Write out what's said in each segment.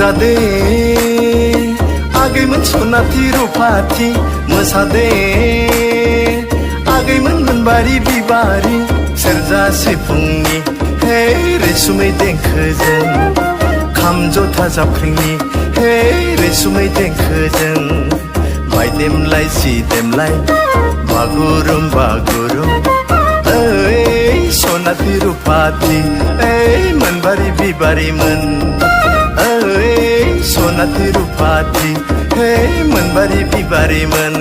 रंजादे आगैमोन सनाथि रुफाथि मोसादे आगैमोन मोनबारि बिबारि सेरजा सिफुंनि हे रैसुमै देंखोजों खाम जथा जाबख्रिंनि हे रैसुमै देंखोजों बायदेमलाय सिदेमलाय बागुरुम बागुरुम ओइ सनाथि रुफाथि ओइ मोनबारि बिबारिमोन ओइ सनाथि रुफाथि हे मोनबारि बिबारिमोन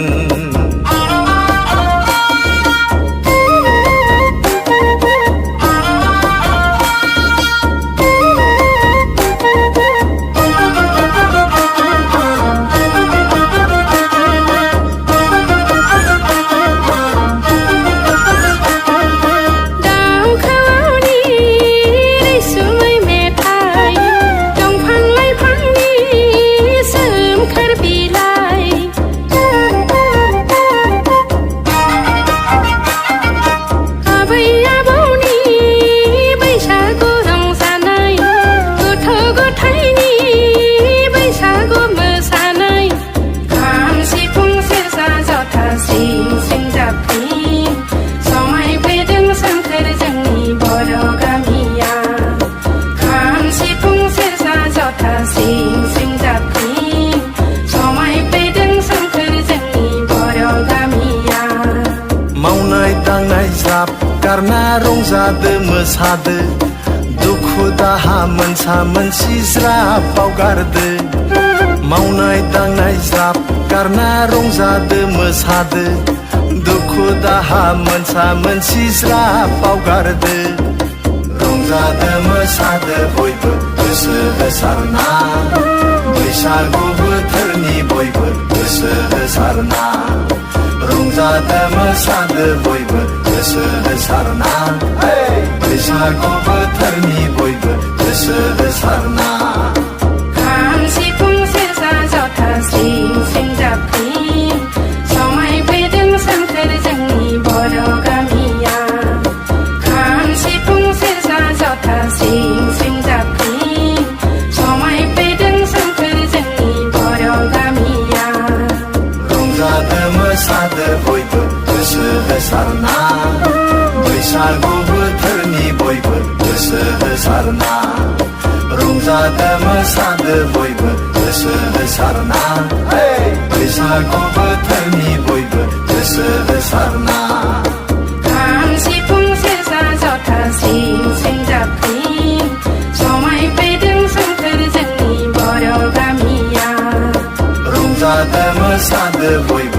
गारना रंजादो मोसादो दुखु दाहा मोनसा मोनसि ज्राब बावगारदो मावनाय दांनाय ज्राब गारना रंजादो मोसादो दुखु दाहा मोनसा मोनसि ज्राब बावगारदो रंजादो मोसादो बयबो गोसो होसारना बैसागु बोथोरनि बयबो गोसो होसारना रंजादो मोसादो बयबो गोसो होसारना बैसागु बोथोरनि बयबो गोसो होसारना खाम सिफुं सेरजा जथा स्रिं स्रिं जाबख्रिं समायफैदों सोमखोर जोंनि बर' गामिया खाम सिफुं सेरजा जथा स्रिं स्रिं जाबख्रिं समायफैदों सोमखोर जोंनि बर' गामिया रंजादो मोसादो बयबो गोसो होसारना बैसागु बोथोरनि बयबो गोसो होसारना रंजादो मोसादो बयबो गोसो होसारना बैसागु बोथोरनि बयबो गोसो होसारना खाम सिफुं सेरजा जथा स्रिं स्रिं जाबख्रिं समायफैदों सोमखोर जोंनि बर' गामिया रंजादो मोसादो बयबो